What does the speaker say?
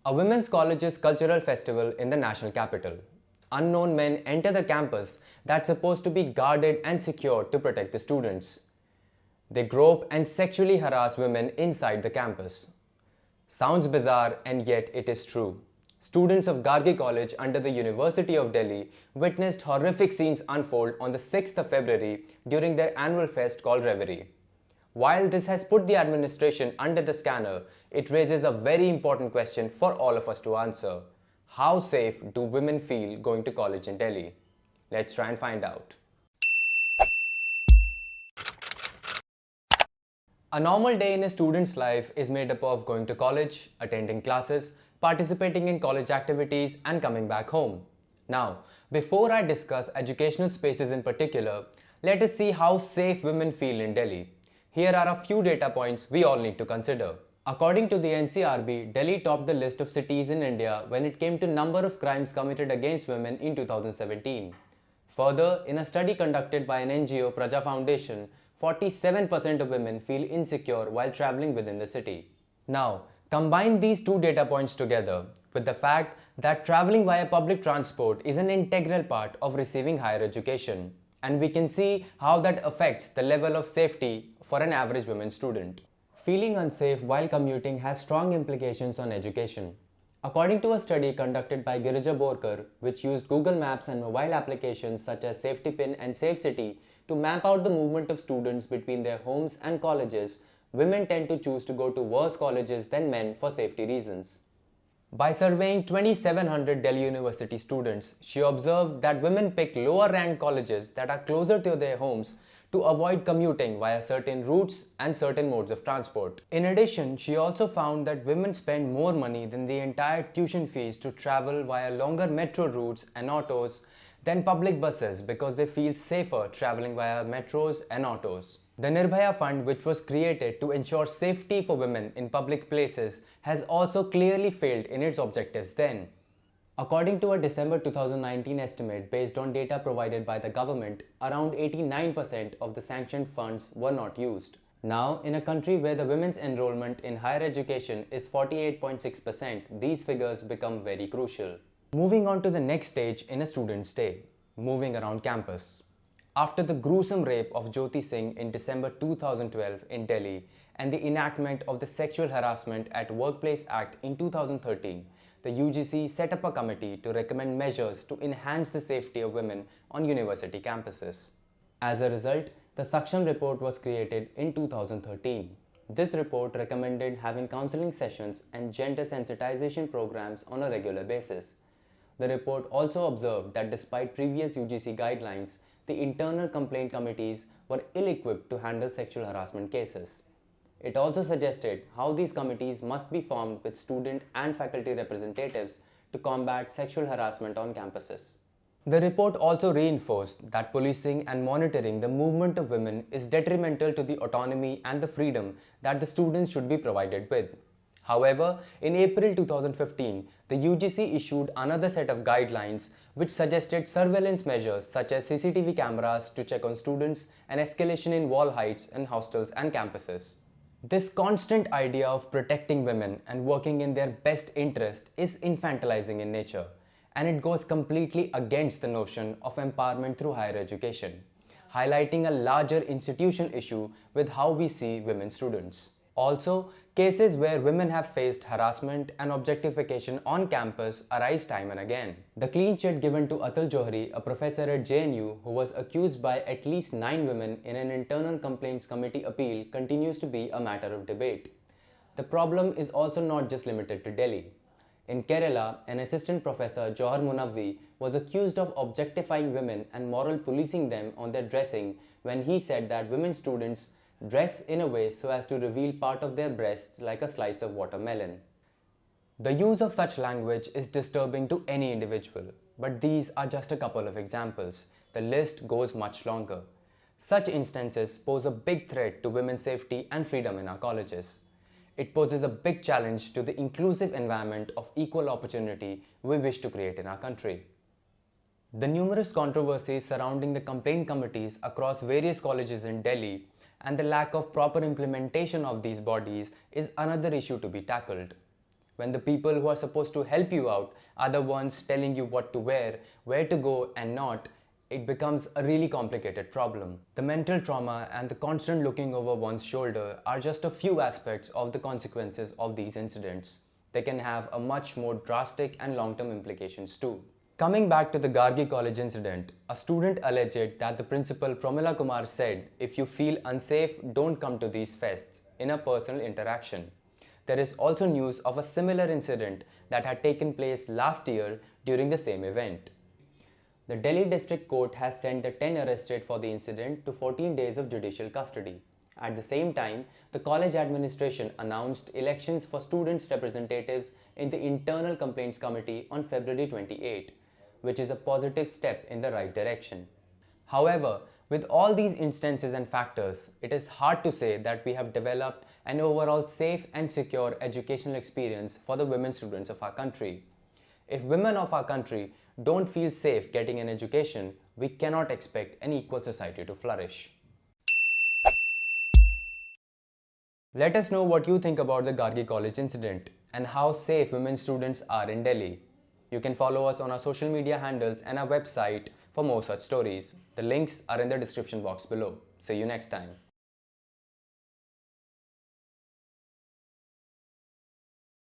A women's college's cultural festival in the national capital. Unknown men enter the campus that's supposed to be guarded and secured to protect the students. They grope and sexually harass women inside the campus. Sounds bizarre, and yet it is true. Students of Gargi College under the University of Delhi witnessed horrific scenes unfold on the 6th of February during their annual fest called Reverie. While this has put the administration under the scanner, it raises a very important question for all of us to answer. How safe do women feel going to college in Delhi? Let's try and find out. A normal day in a student's life is made up of going to college, attending classes, participating in college activities, and coming back home. Now, before I discuss educational spaces in particular, let us see how safe women feel in Delhi. Here are a few data points we all need to consider. According to the NCRB, Delhi topped the list of cities in India when it came to number of crimes committed against women in 2017. Further, in a study conducted by an NGO, Praja Foundation, 47% of women feel insecure while traveling within the city. Now, combine these two data points together with the fact that traveling via public transport is an integral part of receiving higher education, and we can see how that affects the level of safety for an average women student. Feeling unsafe while commuting has strong implications on education. According to a study conducted by Girija Borkar, which used Google Maps and mobile applications such as SafetyPin and SafeCity to map out the movement of students between their homes and colleges, women tend to choose to go to worse colleges than men for safety reasons. By surveying 2,700 Delhi University students, she observed that women pick lower ranked colleges that are closer to their homes to avoid commuting via certain routes and certain modes of transport. In addition, she also found that women spend more money than the entire tuition fees to travel via longer metro routes and autos than public buses because they feel safer traveling via metros and autos. The Nirbhaya Fund, which was created to ensure safety for women in public places, has also clearly failed in its objectives then. According to a December 2019 estimate based on data provided by the government, around 89% of the sanctioned funds were not used. Now, in a country where the women's enrollment in higher education is 48.6%, these figures become very crucial. Moving on to the next stage in a student's day, moving around campus. After the gruesome rape of Jyoti Singh in December 2012 in Delhi and the enactment of the Sexual Harassment at Workplace Act in 2013, the UGC set up a committee to recommend measures to enhance the safety of women on university campuses. As a result, the Saksham report was created in 2013. This report recommended having counseling sessions and gender sensitization programs on a regular basis. The report also observed that despite previous UGC guidelines, the internal complaint committees were ill-equipped to handle sexual harassment cases. It also suggested how these committees must be formed with student and faculty representatives to combat sexual harassment on campuses. The report also reinforced that policing and monitoring the movement of women is detrimental to the autonomy and the freedom that the students should be provided with. However, in April 2015, the UGC issued another set of guidelines which suggested surveillance measures such as CCTV cameras to check on students and escalation in wall heights in hostels and campuses. This constant idea of protecting women and working in their best interest is infantilizing in nature, and it goes completely against the notion of empowerment through higher education, highlighting a larger institutional issue with how we see women students. Also, cases where women have faced harassment and objectification on campus arise time and again. The clean chit given to Atul Johri, a professor at JNU who was accused by at least 9 women in an internal complaints committee appeal, continues to be a matter of debate. The problem is also not just limited to Delhi. In Kerala, an assistant professor, Johar Munavvi, was accused of objectifying women and moral policing them on their dressing when he said that women students dress in a way so as to reveal part of their breasts like a slice of watermelon. The use of such language is disturbing to any individual, but these are just a couple of examples. The list goes much longer. Such instances pose a big threat to women's safety and freedom in our colleges. It poses a big challenge to the inclusive environment of equal opportunity we wish to create in our country. The numerous controversies surrounding the complaint committees across various colleges in Delhi and the lack of proper implementation of these bodies is another issue to be tackled. when the people who are supposed to help you out are the ones telling you what to wear, where to go and not, it becomes a really complicated problem. The mental trauma and the constant looking over one's shoulder are just a few aspects of the consequences of these incidents. They can have a much more drastic and long-term implications too. Coming back to the Gargi College incident, a student alleged that the principal Pramila Kumar said, "If you feel unsafe, don't come to these fests," in a personal interaction. There is also news of a similar incident that had taken place last year during the same event. The Delhi District Court has sent the 10 arrested for the incident to 14 days of judicial custody. At the same time, the college administration announced elections for students' representatives in the Internal Complaints Committee on February 28, which is a positive step in the right direction. However, with all these instances and factors, it is hard to say that we have developed an overall safe and secure educational experience for the women students of our country. If women of our country don't feel safe getting an education, we cannot expect an equal society to flourish. Let us know what you think about the Gargi College incident and how safe women students are in Delhi. You can follow us on our social media handles and our website for more such stories. The links are in the description box below. See you next time.